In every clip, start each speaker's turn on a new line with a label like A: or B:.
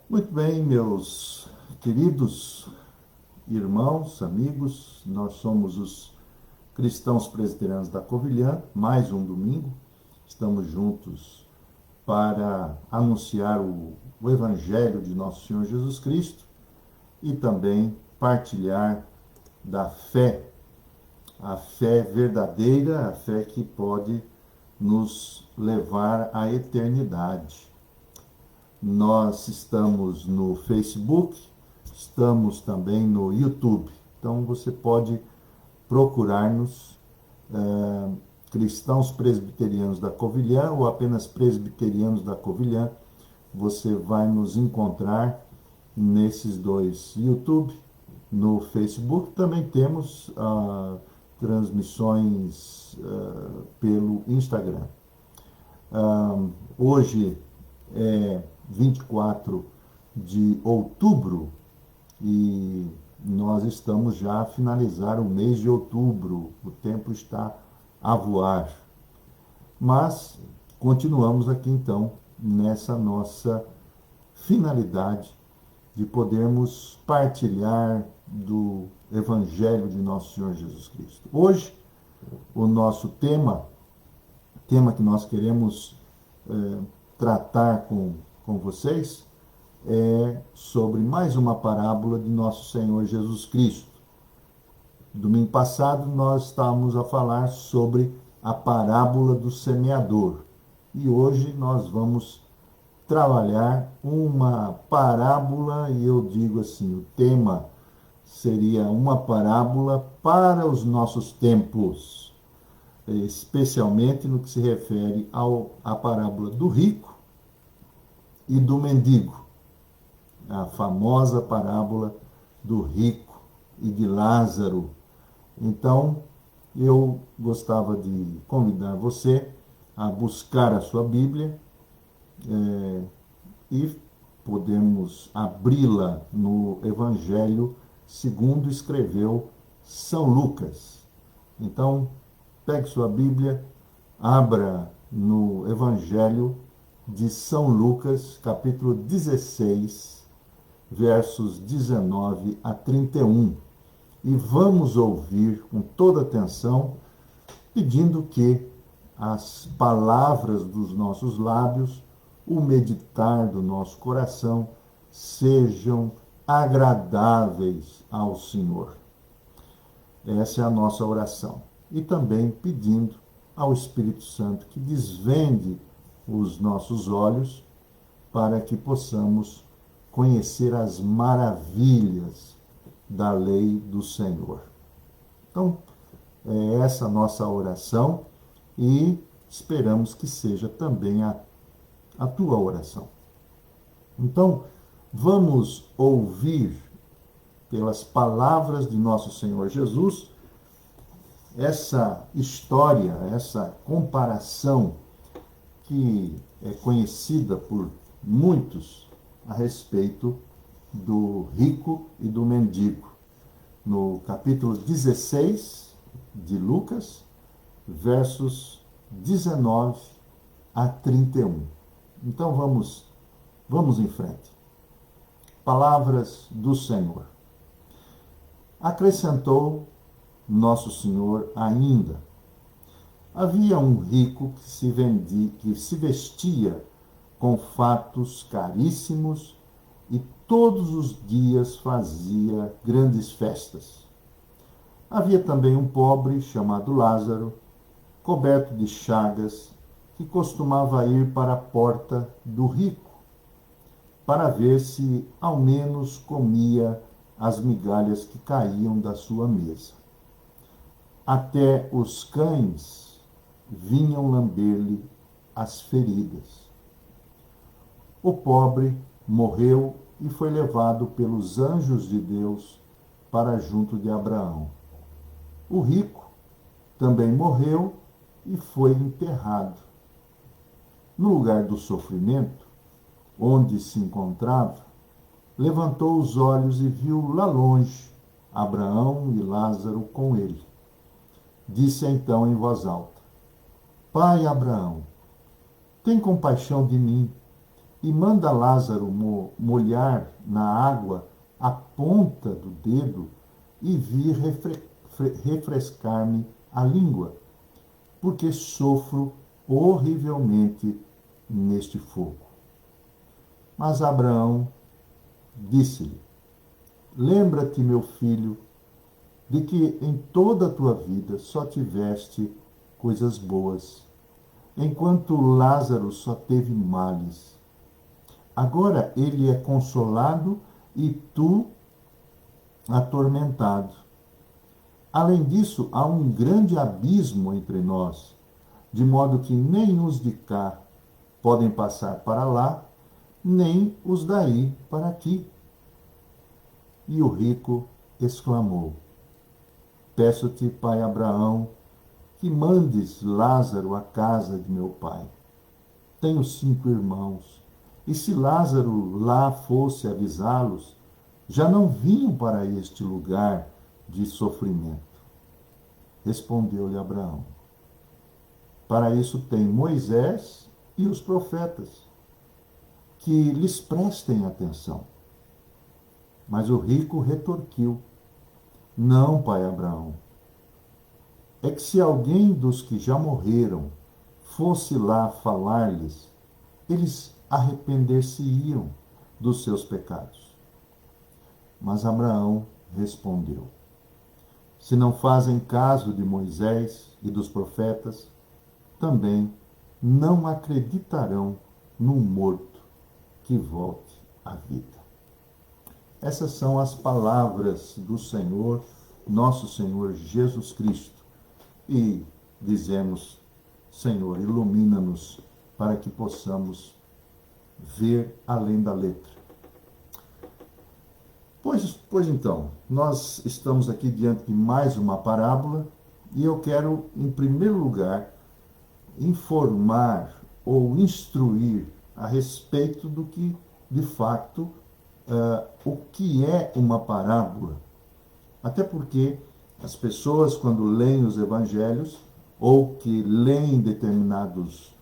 A: Muito bem, meus queridos irmãos, amigos, nós somos os cristãos presbiterianos da Covilhã, mais um domingo, estamos juntos para anunciar o Evangelho de Nosso Senhor Jesus Cristo e também partilhar da fé, a fé verdadeira, a fé que pode nos levar à eternidade. Nós estamos no Facebook, estamos também no YouTube. Então você pode procurar-nos, Cristãos Presbiterianos da Covilhã ou apenas Presbiterianos da Covilhã. Você vai nos encontrar nesses dois YouTube, no Facebook. Também temos transmissões pelo Instagram. Hoje é 24 de outubro e nós estamos já a finalizar o mês de outubro. O tempo está a voar. Mas continuamos aqui então nessa nossa finalidade de podermos partilhar do Evangelho de Nosso Senhor Jesus Cristo. Hoje, o nosso tema que nós queremos tratar com vocês é sobre mais uma parábola de Nosso Senhor Jesus Cristo. Domingo passado nós estávamos a falar sobre a parábola do semeador. E hoje nós vamos trabalhar uma parábola, e eu digo assim, o tema seria uma parábola para os nossos tempos, especialmente no que se refere à parábola do rico e do mendigo, a famosa parábola do rico e de Lázaro. Então, eu gostava de convidar você a buscar a sua Bíblia e podemos abri-la no Evangelho segundo escreveu São Lucas. Então, pegue sua Bíblia, abra no Evangelho de São Lucas, capítulo 16, versos 19 a 31. E vamos ouvir com toda atenção, pedindo que as palavras dos nossos lábios, o meditar do nosso coração, sejam agradáveis ao Senhor. Essa é a nossa oração. E também pedindo ao Espírito Santo que desvende os nossos olhos para que possamos conhecer as maravilhas da lei do Senhor. Então, é essa a nossa oração e esperamos que seja também a tua oração. Então, vamos ouvir pelas palavras de nosso Senhor Jesus essa história, essa comparação que é conhecida por muitos a respeito do rico e do mendigo. No capítulo 16 de Lucas, versos 19 a 31. Então vamos em frente. Palavras do Senhor. Acrescentou Nosso Senhor ainda: havia um rico que se vestia com fatos caríssimos e todos os dias fazia grandes festas. Havia também um pobre chamado Lázaro, coberto de chagas, que costumava ir para a porta do rico, para ver se ao menos comia as migalhas que caíam da sua mesa. Até os cães vinham lamber-lhe as feridas. O pobre morreu e foi levado pelos anjos de Deus para junto de Abraão. O rico também morreu e foi enterrado. No lugar do sofrimento, onde se encontrava, levantou os olhos e viu lá longe Abraão e Lázaro com ele. Disse então em voz alta: Pai Abraão, tem compaixão de mim e manda Lázaro molhar na água a ponta do dedo e vir refrescar-me a língua, porque sofro horrivelmente neste fogo. Mas Abraão disse-lhe: lembra-te, meu filho, de que em toda a tua vida só tiveste coisas boas, enquanto Lázaro só teve males. Agora ele é consolado e tu atormentado. Além disso, há um grande abismo entre nós, de modo que nem os de cá podem passar para lá, nem os daí para aqui. E o rico exclamou: peço-te, pai Abraão, que mandes Lázaro à casa de meu pai. Tenho 5 irmãos, e se Lázaro lá fosse avisá-los, já não vinham para este lugar de sofrimento. Respondeu-lhe Abraão: para isso tem Moisés e os profetas, que lhes prestem atenção. Mas o rico retorquiu: não, pai Abraão, é que se alguém dos que já morreram fosse lá falar-lhes, eles arrepender-se-iam dos seus pecados. Mas Abraão respondeu: se não fazem caso de Moisés e dos profetas, também não acreditarão num morto que volte à vida. Essas são as palavras do Senhor, nosso Senhor Jesus Cristo. E dizemos: Senhor, ilumina-nos para que possamos ver além da letra. Pois então, nós estamos aqui diante de mais uma parábola e eu quero, em primeiro lugar, informar ou instruir a respeito do que, de fato, o que é uma parábola. Até porque as pessoas, quando leem os evangelhos ou que leem determinados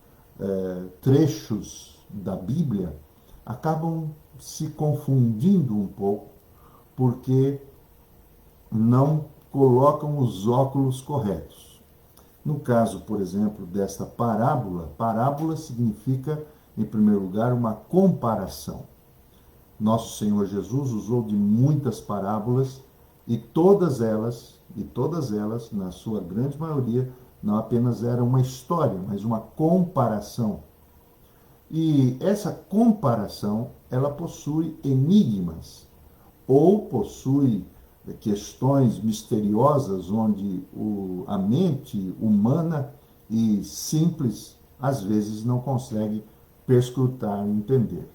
A: trechos da Bíblia, acabam se confundindo um pouco porque não colocam os óculos corretos. No caso, por exemplo, desta parábola, parábola significa, em primeiro lugar, uma comparação. Nosso Senhor Jesus usou de muitas parábolas e todas elas, na sua grande maioria, não apenas era uma história, mas uma comparação. E essa comparação, ela possui enigmas, ou possui questões misteriosas onde a mente humana e simples às vezes não consegue perscrutar e entender.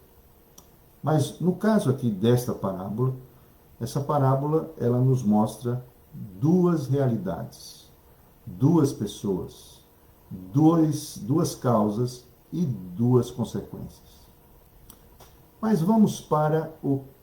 A: Mas no caso aqui desta parábola, essa parábola ela nos mostra duas realidades, duas pessoas, duas causas e duas consequências. Mas vamos para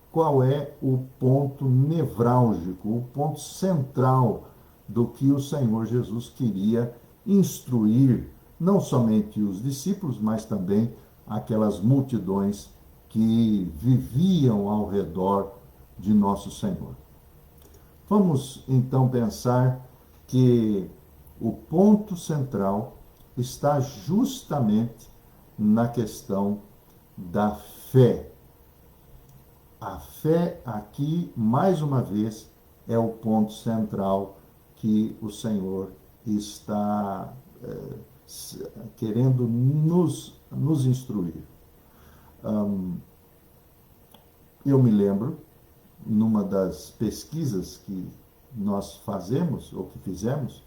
A: qual é o ponto nevrálgico, o ponto central do que o Senhor Jesus queria instruir, não somente os discípulos, mas também aquelas multidões que viviam ao redor de nosso Senhor. Vamos então pensar que o ponto central está justamente na questão da fé. A fé aqui, mais uma vez, é o ponto central que o Senhor está querendo nos instruir. Eu me lembro, numa das pesquisas que nós fazemos, ou que fizemos,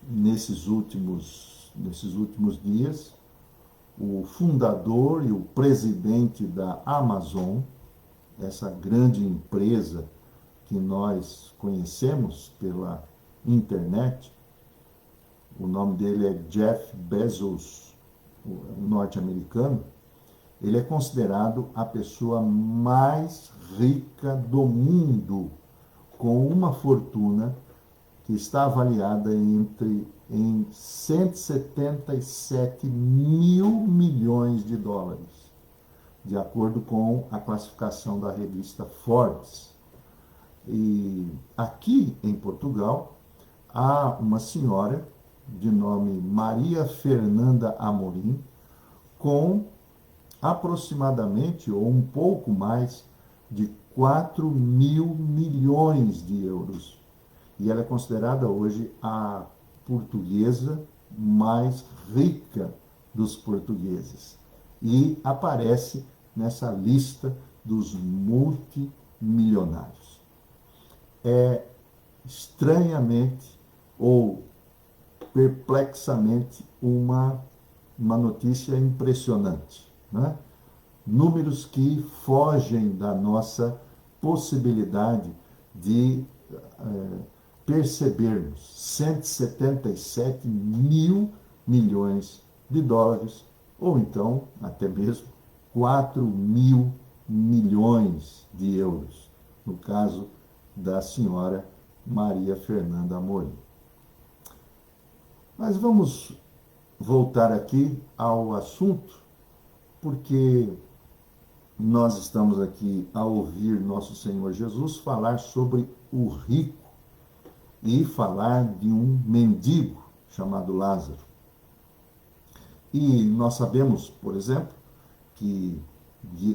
A: nesses últimos dias, o fundador e o presidente da Amazon, essa grande empresa que nós conhecemos pela internet, o nome dele é Jeff Bezos, norte-americano, ele é considerado a pessoa mais rica do mundo, com uma fortuna que está avaliada em 177 mil milhões de dólares, de acordo com a classificação da revista Forbes. E aqui em Portugal, há uma senhora de nome Maria Fernanda Amorim, com aproximadamente, ou um pouco mais, de 4 mil milhões de euros. E ela é considerada hoje a portuguesa mais rica dos portugueses. E aparece nessa lista dos multimilionários. É estranhamente ou perplexamente uma notícia impressionante, né? Números que fogem da nossa possibilidade de percebermos. 177 mil milhões de dólares, ou então até mesmo 4 mil milhões de euros, no caso da senhora Maria Fernanda Amorim. Mas vamos voltar aqui ao assunto, porque nós estamos aqui a ouvir nosso Senhor Jesus falar sobre o rico e falar de um mendigo chamado Lázaro. E nós sabemos, por exemplo, que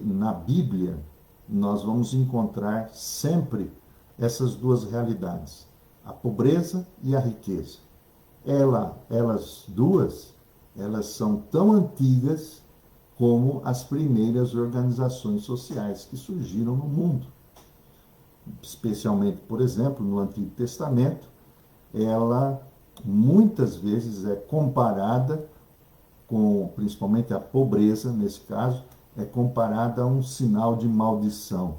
A: na Bíblia nós vamos encontrar sempre essas duas realidades, a pobreza e a riqueza. Elas duas, elas são tão antigas como as primeiras organizações sociais que surgiram no mundo. Especialmente, por exemplo, no Antigo Testamento, ela muitas vezes é comparada com, principalmente a pobreza, nesse caso, é comparada a um sinal de maldição.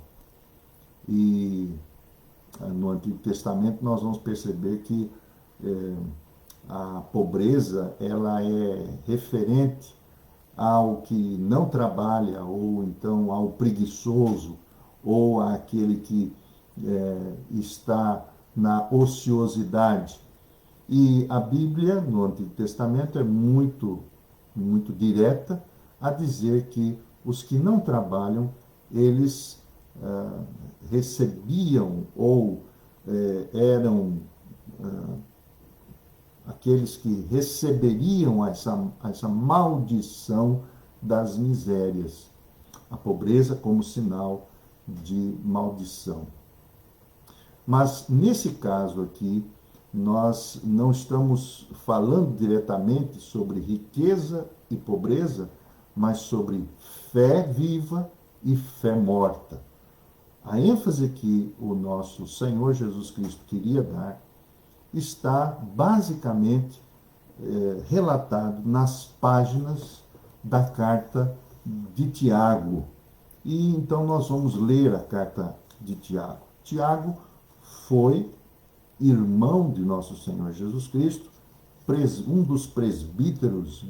A: E no Antigo Testamento nós vamos perceber que a pobreza ela é referente ao que não trabalha, ou então ao preguiçoso, ou àquele que está na ociosidade. E a Bíblia, no Antigo Testamento, é muito, muito direta a dizer que os que não trabalham, eles recebiam ou eram aqueles que receberiam essa maldição das misérias. A pobreza como sinal de maldição. Mas, nesse caso aqui, nós não estamos falando diretamente sobre riqueza e pobreza, mas sobre fé viva e fé morta. A ênfase que o nosso Senhor Jesus Cristo queria dar está basicamente relatado nas páginas da carta de Tiago. E então nós vamos ler a carta de Tiago. Tiago foi irmão de nosso Senhor Jesus Cristo, um dos presbíteros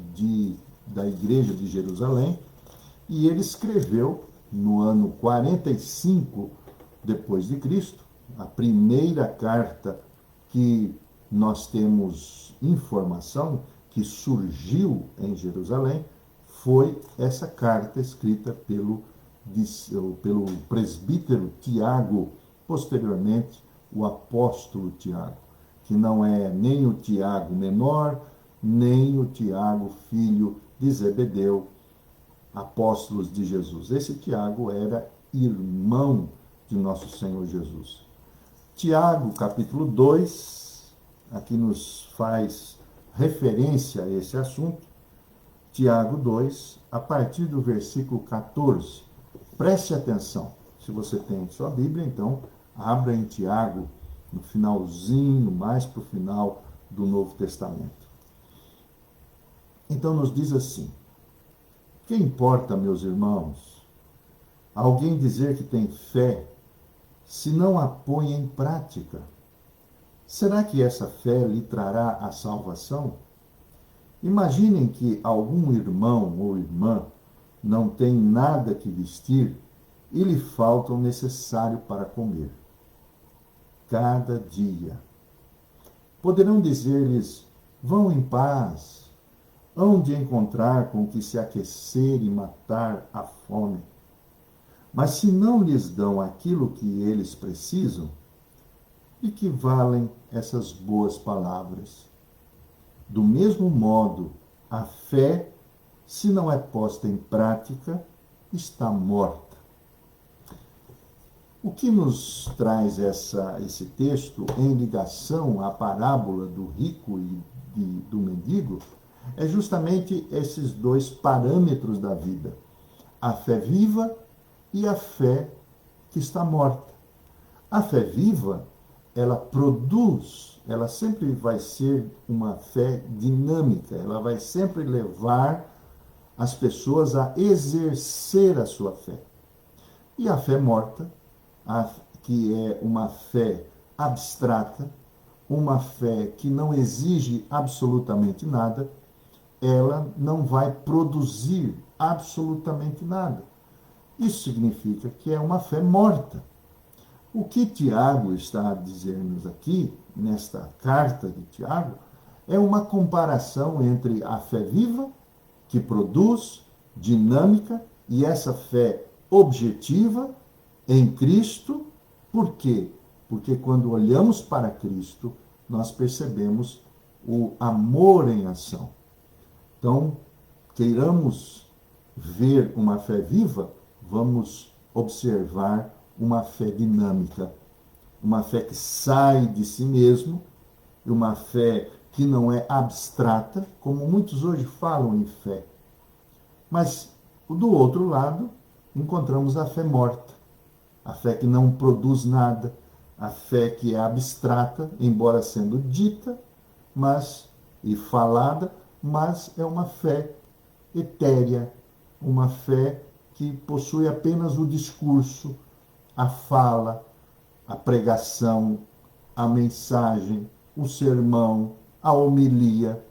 A: da igreja de Jerusalém, e ele escreveu no ano 45 depois de Cristo, a primeira carta que nós temos informação que surgiu em Jerusalém, foi essa carta escrita pelo presbítero Tiago, posteriormente o apóstolo Tiago, que não é nem o Tiago menor, nem o Tiago filho de Zebedeu, apóstolos de Jesus. Esse Tiago era irmão de nosso Senhor Jesus. Tiago, capítulo 2, aqui nos faz referência a esse assunto. Tiago 2, a partir do versículo 14. Preste atenção. Se você tem sua Bíblia, então, abra em Tiago, no finalzinho, mais para o final do Novo Testamento. Então nos diz assim: que importa, meus irmãos, alguém dizer que tem fé, se não a põe em prática? Será que essa fé lhe trará a salvação? Imaginem que algum irmão ou irmã não tem nada que vestir e lhe falta o necessário para comer. Cada dia, poderão dizer-lhes: vão em paz, hão de encontrar com que se aquecer e matar a fome. Mas se não lhes dão aquilo que eles precisam, de que valem essas boas palavras? Do mesmo modo, a fé, se não é posta em prática, está morta. O que nos traz esse texto em ligação à parábola do rico e do mendigo é justamente esses dois parâmetros da vida: a fé viva e a fé que está morta. A fé viva, ela produz, ela sempre vai ser uma fé dinâmica, ela vai sempre levar as pessoas a exercer a sua fé. E a fé morta, que é uma fé abstrata, uma fé que não exige absolutamente nada, ela não vai produzir absolutamente nada. Isso significa que é uma fé morta. O que Tiago está a dizer-nos aqui, nesta carta de Tiago, é uma comparação entre a fé viva, que produz, dinâmica, e essa fé objetiva em Cristo. Por quê? Porque quando olhamos para Cristo, nós percebemos o amor em ação. Então, queiramos ver uma fé viva, vamos observar uma fé dinâmica, uma fé que sai de si mesmo, uma fé que não é abstrata, como muitos hoje falam em fé. Mas, do outro lado, encontramos a fé morta, a fé que não produz nada, a fé que é abstrata, embora sendo dita, e falada, mas é uma fé etérea, uma fé que possui apenas o discurso, a fala, a pregação, a mensagem, o sermão, a homilia,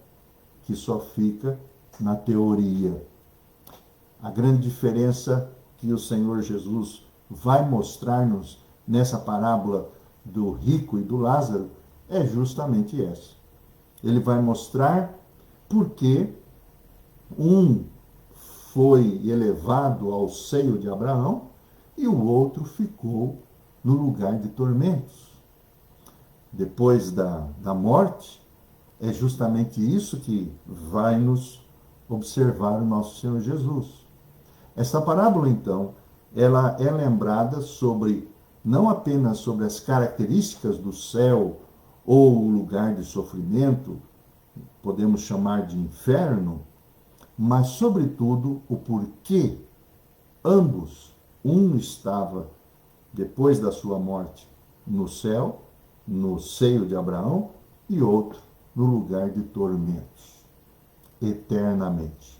A: que só fica na teoria. A grande diferença que o Senhor Jesus vai mostrar-nos nessa parábola do rico e do Lázaro é justamente essa. Ele vai mostrar por que um foi elevado ao seio de Abraão e o outro ficou no lugar de tormentos. Depois da morte, é justamente isso que vai nos observar o nosso Senhor Jesus. Essa parábola, então, ela é lembrada não apenas sobre as características do céu ou o lugar de sofrimento, podemos chamar de inferno, mas, sobretudo, o porquê ambos, um estava, depois da sua morte, no céu, no seio de Abraão, e outro no lugar de tormentos, eternamente.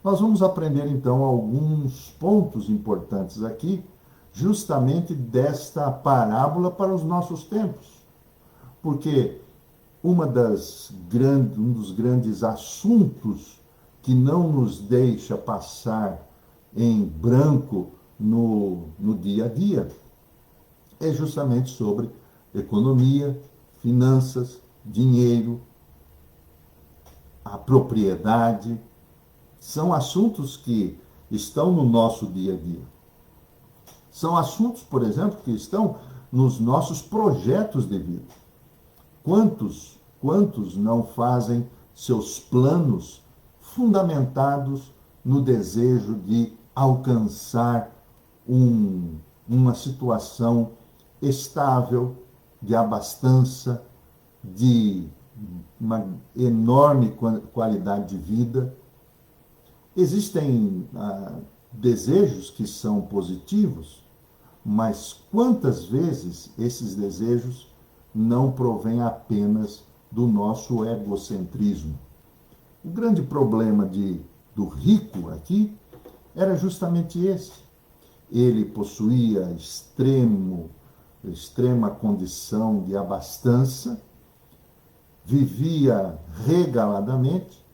A: Nós vamos aprender, então, alguns pontos importantes aqui, justamente desta parábola para os nossos tempos. Porque um dos grandes assuntos que não nos deixa passar em branco no dia a dia é justamente sobre economia, finanças, dinheiro, a propriedade. São assuntos que estão no nosso dia a dia. São assuntos, por exemplo, que estão nos nossos projetos de vida. Quantos não fazem seus planos fundamentados no desejo de alcançar uma situação estável, de abastança, de uma enorme qualidade de vida? Existem desejos que são positivos, mas quantas vezes esses desejos não provêm apenas do nosso egocentrismo? O grande problema do rico aqui era justamente esse. Ele possuía extrema condição de abastança, vivia regaladamente,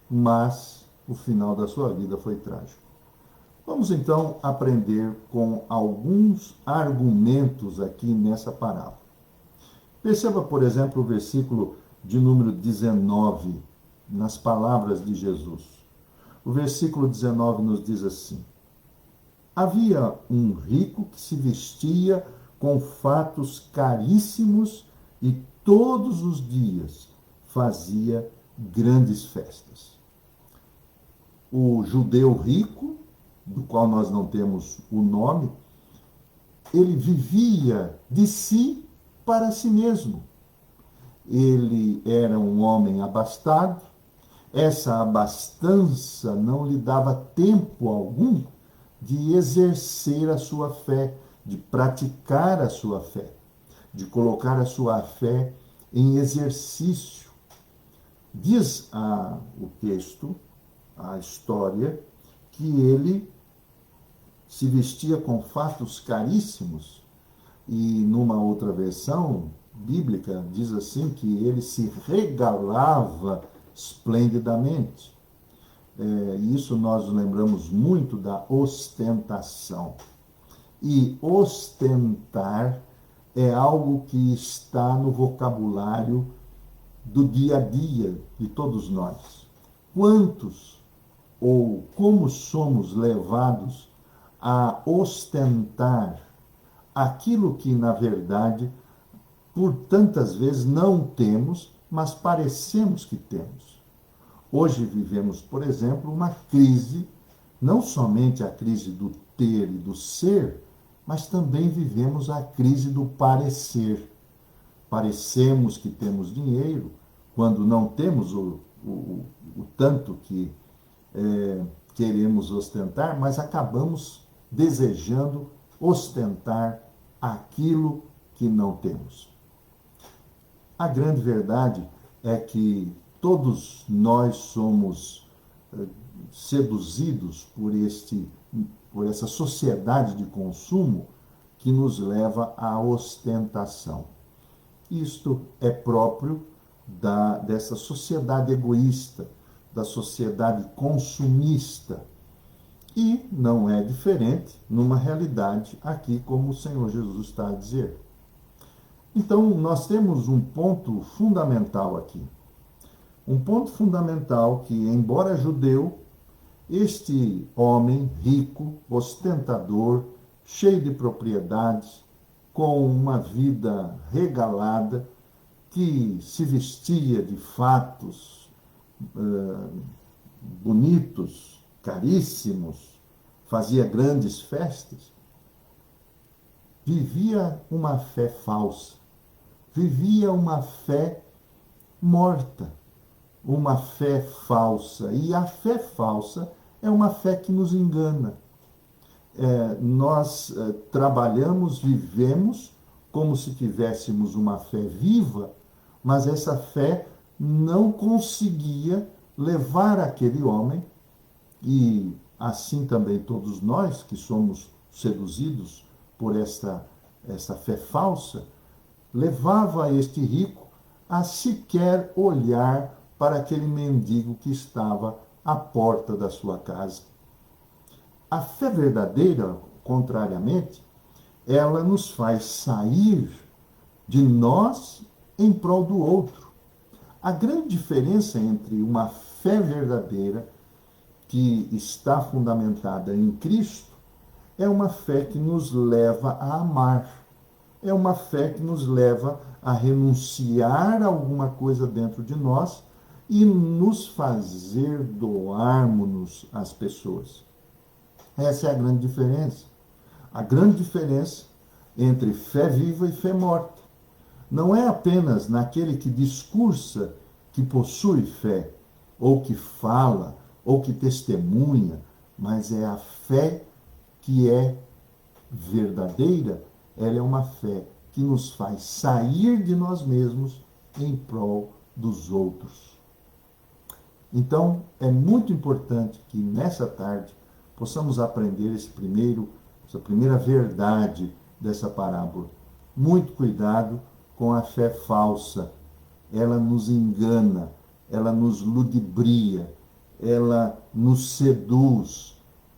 A: mas o final da sua vida foi trágico. Vamos então aprender com alguns argumentos aqui nessa parábola. Perceba, por exemplo, o versículo de número 19, nas palavras de Jesus. O versículo 19 nos diz assim: havia um rico que se vestia com fatos caríssimos e todos os dias fazia grandes festas. O judeu rico, do qual nós não temos o nome, ele vivia de si para si mesmo. Ele era um homem abastado, essa abastança não lhe dava tempo algum de exercer a sua fé, de praticar a sua fé, de colocar a sua fé em exercício. Diz o texto, a história, que ele se vestia com fatos caríssimos, e numa outra versão bíblica diz assim que ele se regalava esplendidamente. Isso nós lembramos muito da ostentação. E ostentar é algo que está no vocabulário do dia a dia de todos nós. Quantos ou como somos levados a ostentar aquilo que, na verdade, por tantas vezes não temos, mas parecemos que temos. Hoje vivemos, por exemplo, uma crise, não somente a crise do ter e do ser, mas também vivemos a crise do parecer. Parecemos que temos dinheiro, quando não temos o tanto que queremos ostentar, mas acabamos desejando ostentar aquilo que não temos. A grande verdade é que todos nós somos seduzidos por essa sociedade de consumo que nos leva à ostentação. Isto é próprio dessa sociedade egoísta, da sociedade consumista. E não é diferente numa realidade aqui, como o Senhor Jesus está a dizer. Então, nós temos um ponto fundamental aqui. Um ponto fundamental que, embora judeu, este homem rico, ostentador, cheio de propriedades, com uma vida regalada, que se vestia de fatos bonitos, caríssimos, fazia grandes festas, vivia uma fé falsa, vivia uma fé morta, uma fé falsa. E a fé falsa é uma fé que nos engana. Nós trabalhamos, vivemos como se tivéssemos uma fé viva, mas essa fé não conseguia levar aquele homem, e assim também todos nós que somos seduzidos por esta fé falsa, levava este rico a sequer olhar para aquele mendigo que estava à porta da sua casa. A fé verdadeira, contrariamente, ela nos faz sair de nós em prol do outro. A grande diferença entre uma fé verdadeira, que está fundamentada em Cristo, é uma fé que nos leva a amar. É uma fé que nos leva a renunciar a alguma coisa dentro de nós e nos fazer doarmos-nos às pessoas. Essa é a grande diferença. A grande diferença entre fé viva e fé morta. Não é apenas naquele que discursa que possui fé, ou que fala, ou que testemunha, mas é a fé que é verdadeira. Ela é uma fé que nos faz sair de nós mesmos em prol dos outros. Então, é muito importante que nessa tarde possamos aprender essa primeira verdade dessa parábola. Muito cuidado com a fé falsa. Ela nos engana, ela nos ludibria, ela nos seduz.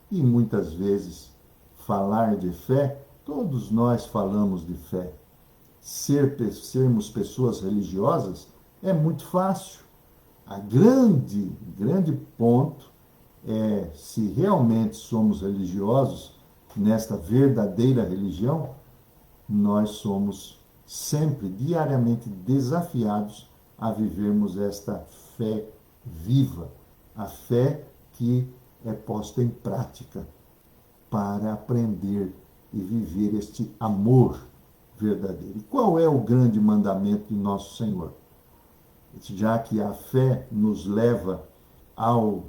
A: E muitas vezes falar de fé, todos nós falamos de fé. sermos pessoas religiosas é muito fácil. A grande ponto é se realmente somos religiosos nesta verdadeira religião, nós somos sempre, diariamente desafiados a vivermos esta fé viva, a fé que é posta em prática para aprender e viver este amor verdadeiro. E qual é o grande mandamento de nosso Senhor? Já que a fé nos leva ao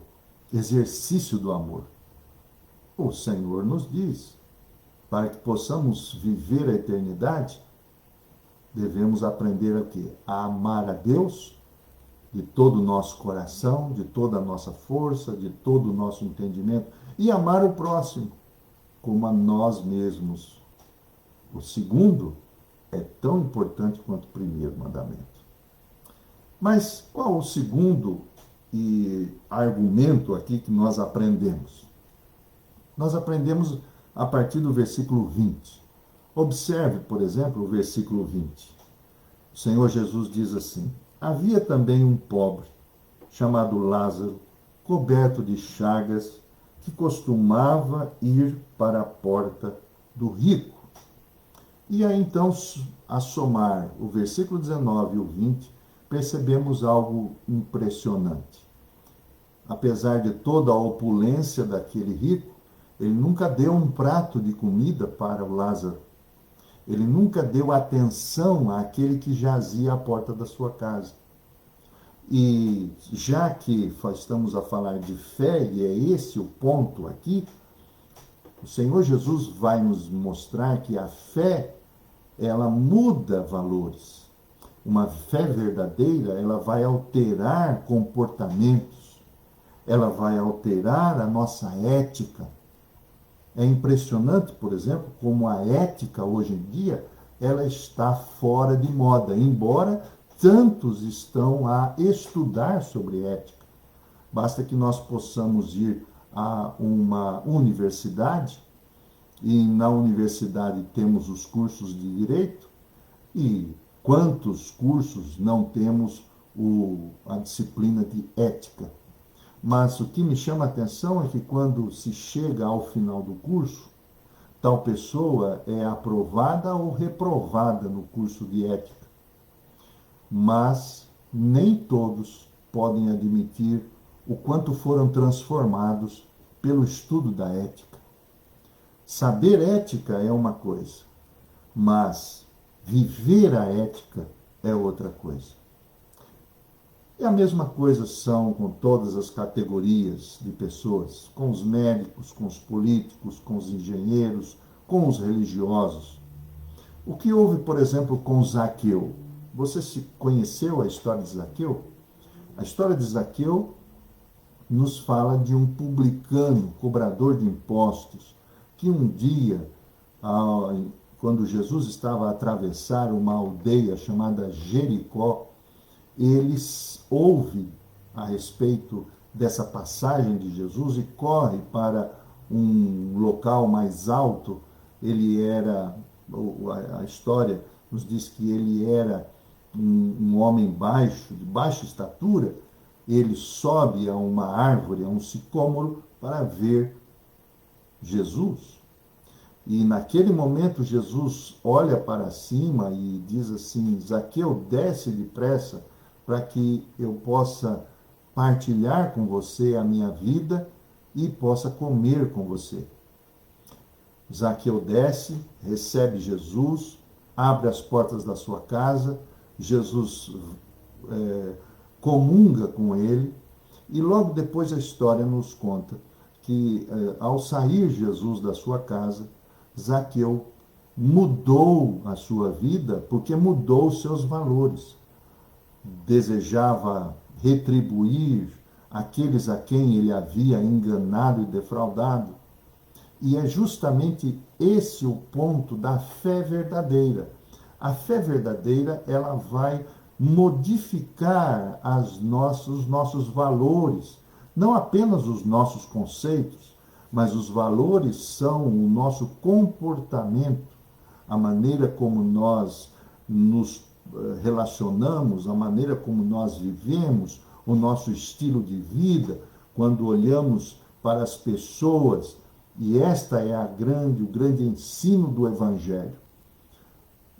A: exercício do amor. O Senhor nos diz, para que possamos viver a eternidade, devemos aprender a quê? A amar a Deus de todo o nosso coração, de toda a nossa força, de todo o nosso entendimento, e amar o próximo como a nós mesmos. O segundo é tão importante quanto o primeiro mandamento. Mas qual o segundo argumento aqui que nós aprendemos? Nós aprendemos a partir do versículo 20. Observe, por exemplo, o versículo 20. O Senhor Jesus diz assim: havia também um pobre, chamado Lázaro, coberto de chagas, que costumava ir para a porta do rico. E aí então, a somar o versículo 19 e o 20, percebemos algo impressionante. Apesar de toda a opulência daquele rico, ele nunca deu um prato de comida para o Lázaro. Ele nunca deu atenção àquele que jazia à porta da sua casa. E já que estamos a falar de fé, e é esse o ponto aqui, o Senhor Jesus vai nos mostrar que a fé, ela muda valores. Uma fé verdadeira, ela vai alterar comportamentos, ela vai alterar a nossa ética. É impressionante, por exemplo, como a ética hoje em dia, ela está fora de moda, embora tantos estão a estudar sobre ética. Basta que nós possamos ir a uma universidade, e na universidade temos os cursos de direito, e quantos cursos não temos a disciplina de ética? Mas o que me chama a atenção é que quando se chega ao final do curso, tal pessoa é aprovada ou reprovada no curso de ética. Mas nem todos podem admitir o quanto foram transformados pelo estudo da ética. Saber ética é uma coisa, mas viver a ética é outra coisa. E a mesma coisa são com todas as categorias de pessoas, com os médicos, com os políticos, com os engenheiros, com os religiosos. O que houve, por exemplo, com Zaqueu? Você conheceu a história de Zaqueu? A história de Zaqueu nos fala de um publicano, cobrador de impostos, que um dia, quando Jesus estava a atravessar uma aldeia chamada Jericó, ele ouve a respeito dessa passagem de Jesus e corre para um local mais alto. Ele era, a história nos diz que ele era um homem baixo, de baixa estatura. Ele sobe a uma árvore, a um sicômoro, para ver Jesus. E naquele momento Jesus olha para cima e diz assim: Zaqueu, desce depressa, para que eu possa partilhar com você a minha vida e possa comer com você. Zaqueu desce, recebe Jesus, abre as portas da sua casa, Jesus comunga com ele, e logo depois a história nos conta que ao sair Jesus da sua casa, Zaqueu mudou a sua vida porque mudou os seus valores. Desejava retribuir aqueles a quem ele havia enganado e defraudado. E é justamente esse o ponto da fé verdadeira. A fé verdadeira, ela vai modificar os nossos valores, não apenas os nossos conceitos, mas os valores são o nosso comportamento, a maneira como nós nos relacionamos, a maneira como nós vivemos, o nosso estilo de vida, quando olhamos para as pessoas, e esta é o grande ensino do Evangelho.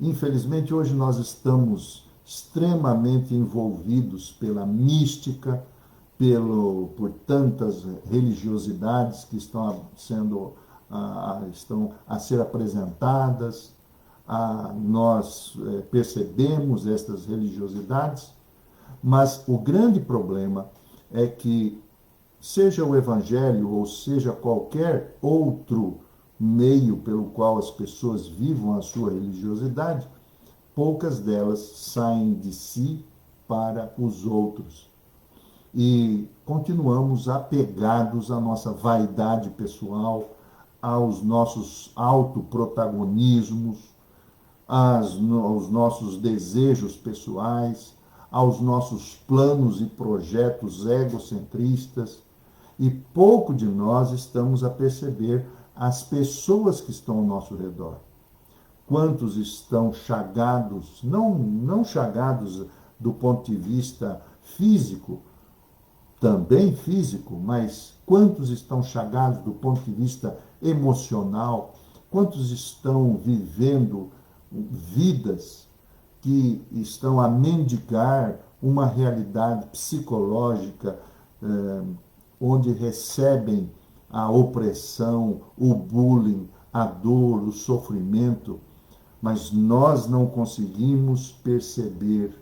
A: Infelizmente, hoje nós estamos extremamente envolvidos pela mística, por tantas religiosidades que estão a ser apresentadas. Nós percebemos estas religiosidades, mas o grande problema é que, seja o Evangelho ou seja qualquer outro meio pelo qual as pessoas vivam a sua religiosidade, poucas delas saem de si para os outros. E continuamos apegados à nossa vaidade pessoal, aos nossos autoprotagonismos, aos nossos desejos pessoais, aos nossos planos e projetos egocentristas, e pouco de nós estamos a perceber as pessoas que estão ao nosso redor. Quantos estão chagados, não chagados do ponto de vista físico, também físico, mas quantos estão chagados do ponto de vista emocional, quantos estão vivendo vidas que estão a mendigar uma realidade psicológica onde recebem a opressão, o bullying, a dor, o sofrimento, mas nós não conseguimos perceber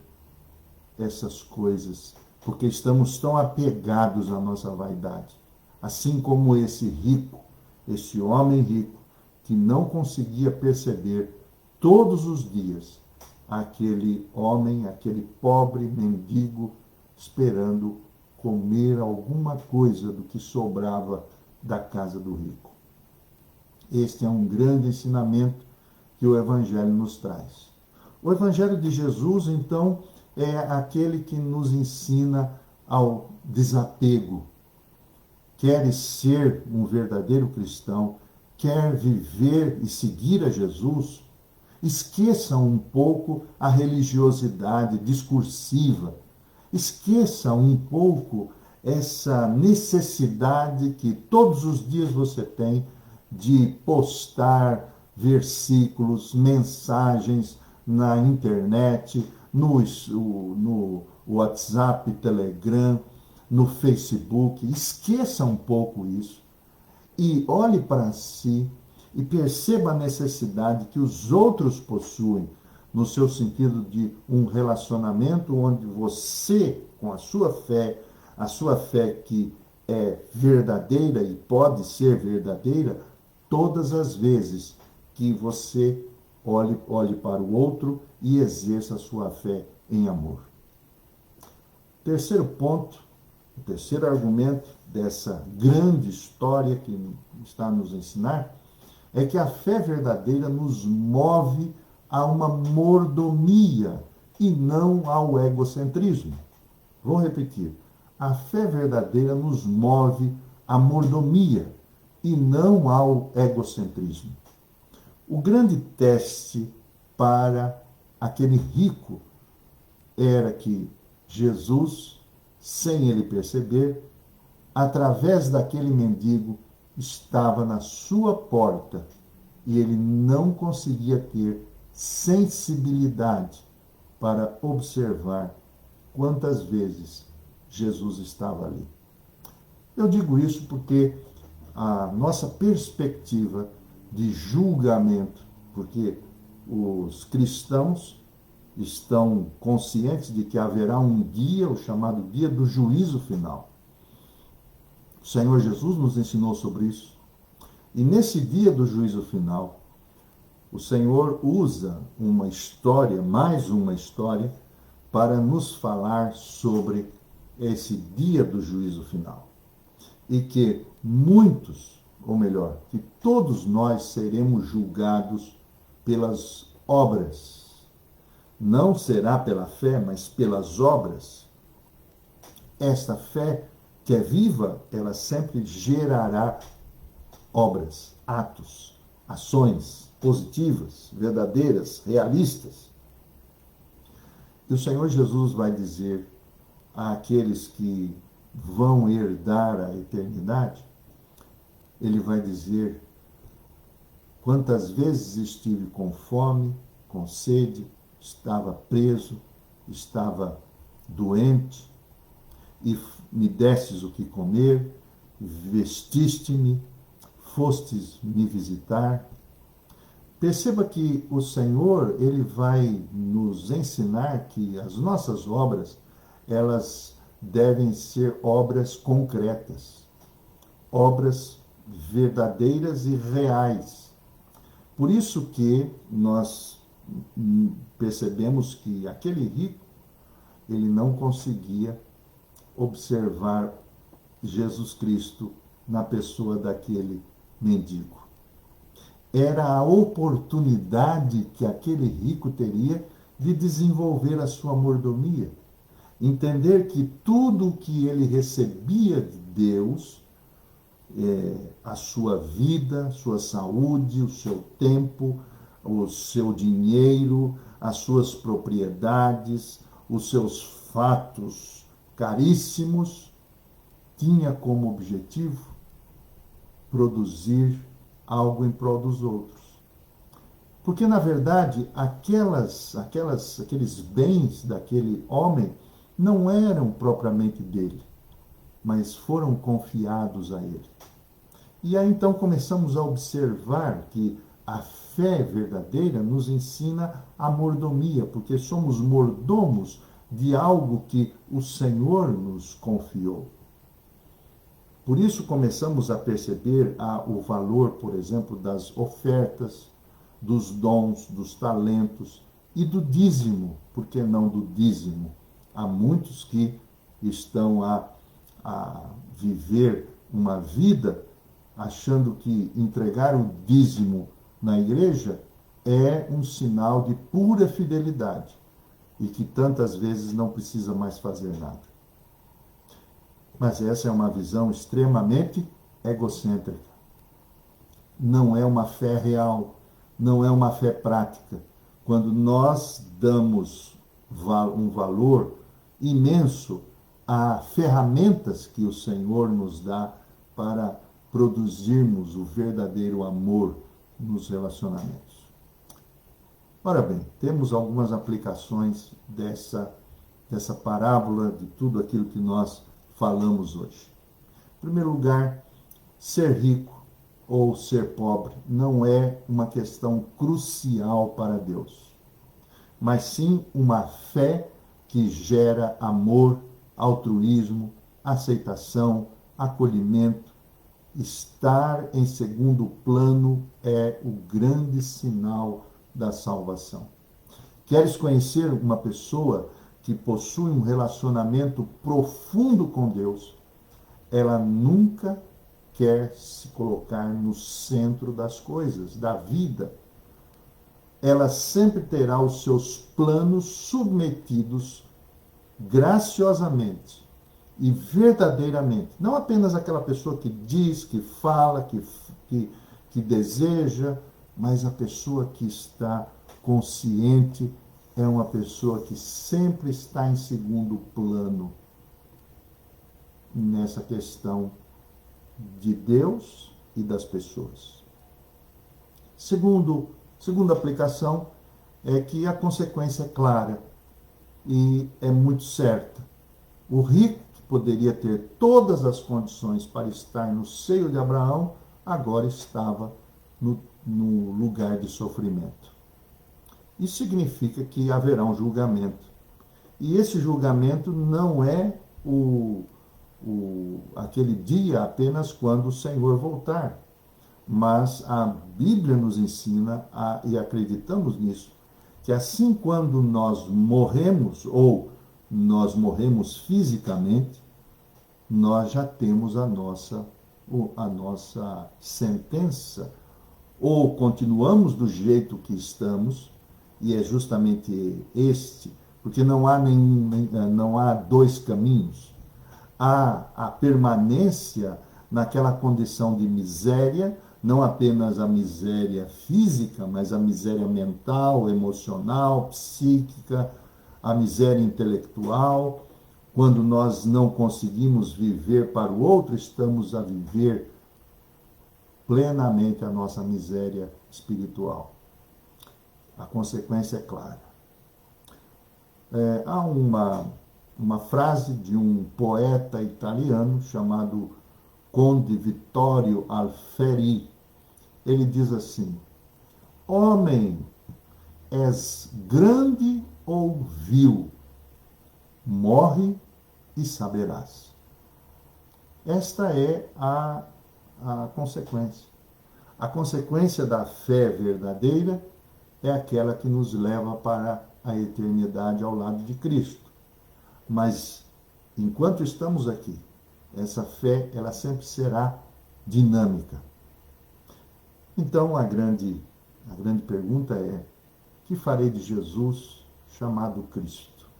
A: essas coisas, porque estamos tão apegados à nossa vaidade. Assim como esse rico, esse homem rico, que não conseguia perceber todos os dias aquele homem, aquele pobre mendigo, esperando comer alguma coisa do que sobrava da casa do rico. Este é um grande ensinamento que o Evangelho nos traz. O Evangelho de Jesus, então, é aquele que nos ensina ao desapego. Queres ser um verdadeiro cristão, quer viver e seguir a Jesus, esqueça um pouco a religiosidade discursiva, esqueça um pouco essa necessidade que todos os dias você tem de postar versículos, mensagens na internet, no WhatsApp, Telegram, no Facebook. Esqueça um pouco isso e olhe para si e perceba a necessidade que os outros possuem, no seu sentido de um relacionamento onde você, com a sua fé que é verdadeira e pode ser verdadeira, todas as vezes que você olhe para o outro e exerça a sua fé em amor. Terceiro ponto, o terceiro argumento dessa grande história que está a nos ensinar, é que a fé verdadeira nos move a uma mordomia e não ao egocentrismo. Vou repetir. A fé verdadeira nos move à mordomia e não ao egocentrismo. O grande teste para aquele rico era que Jesus, sem ele perceber, através daquele mendigo, estava na sua porta e ele não conseguia ter sensibilidade para observar quantas vezes Jesus estava ali. Eu digo isso porque a nossa perspectiva de julgamento, porque os cristãos estão conscientes de que haverá um dia, o chamado dia do juízo final. O Senhor Jesus nos ensinou sobre isso. E nesse dia do juízo final, o Senhor usa uma história, mais uma história, para nos falar sobre esse dia do juízo final. E que muitos, ou melhor, que todos nós seremos julgados pelas obras. Não será pela fé, mas pelas obras. Esta fé que é viva, ela sempre gerará obras, atos, ações positivas, verdadeiras, realistas. E o Senhor Jesus vai dizer àqueles que vão herdar a eternidade, ele vai dizer: quantas vezes estive com fome, com sede, estava preso, estava doente, e me destes o que comer, vestiste-me, fostes me visitar. Perceba que o Senhor, ele vai nos ensinar que as nossas obras, elas devem ser obras concretas, obras verdadeiras e reais. Por isso que nós percebemos que aquele rico, ele não conseguia observar Jesus Cristo na pessoa daquele mendigo. Era a oportunidade que aquele rico teria de desenvolver a sua mordomia. Entender que tudo o que ele recebia de Deus, a sua vida, sua saúde, o seu tempo, o seu dinheiro, as suas propriedades, os seus fatos caríssimos, tinha como objetivo produzir algo em prol dos outros. Porque, na verdade, aqueles bens daquele homem não eram propriamente dele, mas foram confiados a ele. E aí então começamos a observar que a fé verdadeira nos ensina a mordomia, porque somos mordomos de algo que o Senhor nos confiou. Por isso começamos a perceber o valor, por exemplo, das ofertas, dos dons, dos talentos e do dízimo. Por que não do dízimo? Há muitos que estão a viver uma vida achando que entregar o dízimo na igreja é um sinal de pura fidelidade e que tantas vezes não precisa mais fazer nada. Mas essa é uma visão extremamente egocêntrica. Não é uma fé real, não é uma fé prática. Quando nós damos um valor imenso a ferramentas que o Senhor nos dá para produzirmos o verdadeiro amor nos relacionamentos. Ora bem, temos algumas aplicações dessa parábola, de tudo aquilo que nós falamos hoje. Em primeiro lugar, ser rico ou ser pobre não é uma questão crucial para Deus, mas sim uma fé que gera amor, altruísmo, aceitação, acolhimento. Estar em segundo plano é o grande sinal da salvação. Queres conhecer uma pessoa que possui um relacionamento profundo com Deus? Ela nunca quer se colocar no centro das coisas, da vida. Ela sempre terá os seus planos submetidos graciosamente e verdadeiramente. Não apenas aquela pessoa que diz, que fala, que deseja, mas a pessoa que está consciente é uma pessoa que sempre está em segundo plano nessa questão de Deus e das pessoas. Segunda aplicação é que a consequência é clara e é muito certa. O rico, que poderia ter todas as condições para estar no seio de Abraão, agora estava no lugar de sofrimento. Isso significa que haverá um julgamento. E esse julgamento não é aquele dia apenas quando o Senhor voltar. Mas a Bíblia nos ensina, e acreditamos nisso, que assim quando nós morremos, ou nós morremos fisicamente, nós já temos a nossa sentença. Ou continuamos do jeito que estamos, e é justamente porque não há dois caminhos. Há a permanência naquela condição de miséria, não apenas a miséria física, mas a miséria mental, emocional, psíquica, a miséria intelectual. Quando nós não conseguimos viver para o outro, estamos a viver plenamente a nossa miséria espiritual. A consequência é clara. Há uma frase de um poeta italiano chamado Conde Vittorio Alfieri. Ele diz assim: homem, és grande ou vil, morre e saberás. Esta é a consequência. A consequência da fé verdadeira é aquela que nos leva para a eternidade ao lado de Cristo. Mas, enquanto estamos aqui, essa fé, ela sempre será dinâmica. Então, a grande pergunta é: que farei de Jesus, chamado Cristo?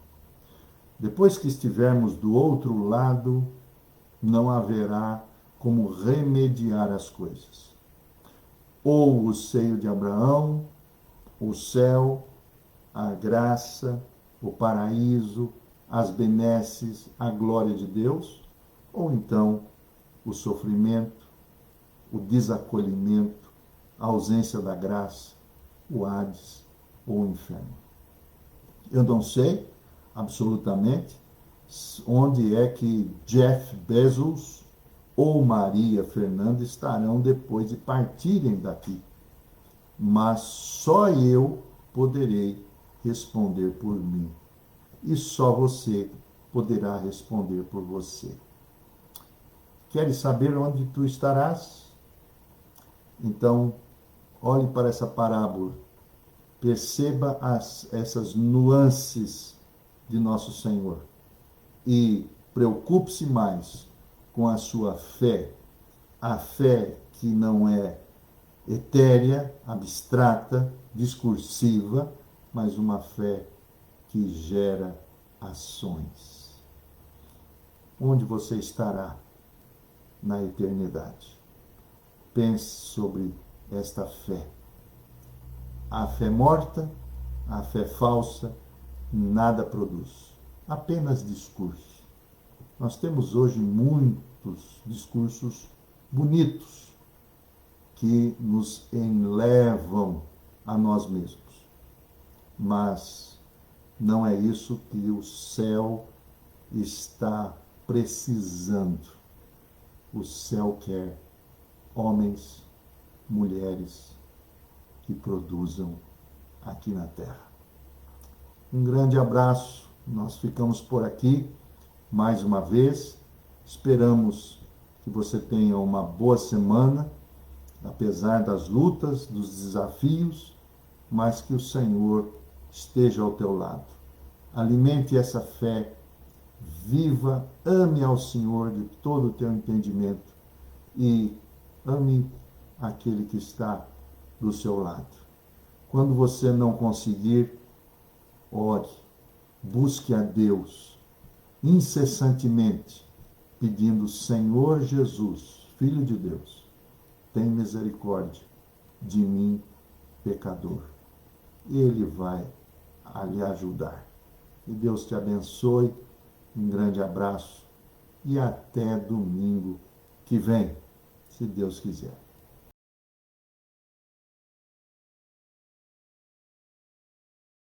A: Depois que estivermos do outro lado, não haverá como remediar as coisas. Ou o seio de Abraão, o céu, a graça, o paraíso, as benesses, a glória de Deus, ou então o sofrimento, o desacolhimento, a ausência da graça, o Hades ou o inferno. Eu não sei absolutamente onde é que Jeff Bezos ou Maria Fernanda estarão depois de partirem daqui. Mas só eu poderei responder por mim. E só você poderá responder por você. Queres saber onde tu estarás? Então, olhe para essa parábola. Perceba essas nuances de nosso Senhor. E preocupe-se mais com a sua fé. A fé que não é etérea, abstrata, discursiva, mas uma fé que gera ações. Onde você estará na eternidade? Pense sobre esta fé. A fé morta, a fé falsa, nada produz. Apenas discurso. Nós temos hoje muitos discursos bonitos que nos enlevam a nós mesmos. Mas não é isso que o céu está precisando. O céu quer homens, mulheres que produzam aqui na terra. Um grande abraço. Nós ficamos por aqui mais uma vez. Esperamos que você tenha uma boa semana, apesar das lutas, dos desafios, mas que o Senhor esteja ao teu lado. Alimente essa fé, viva, ame ao Senhor de todo o teu entendimento e ame aquele que está do seu lado. Quando você não conseguir, ore, busque a Deus incessantemente, pedindo: Senhor Jesus, Filho de Deus, tem misericórdia de mim, pecador. Ele vai lhe ajudar. E Deus te abençoe. Um grande abraço e até domingo que vem, se Deus quiser.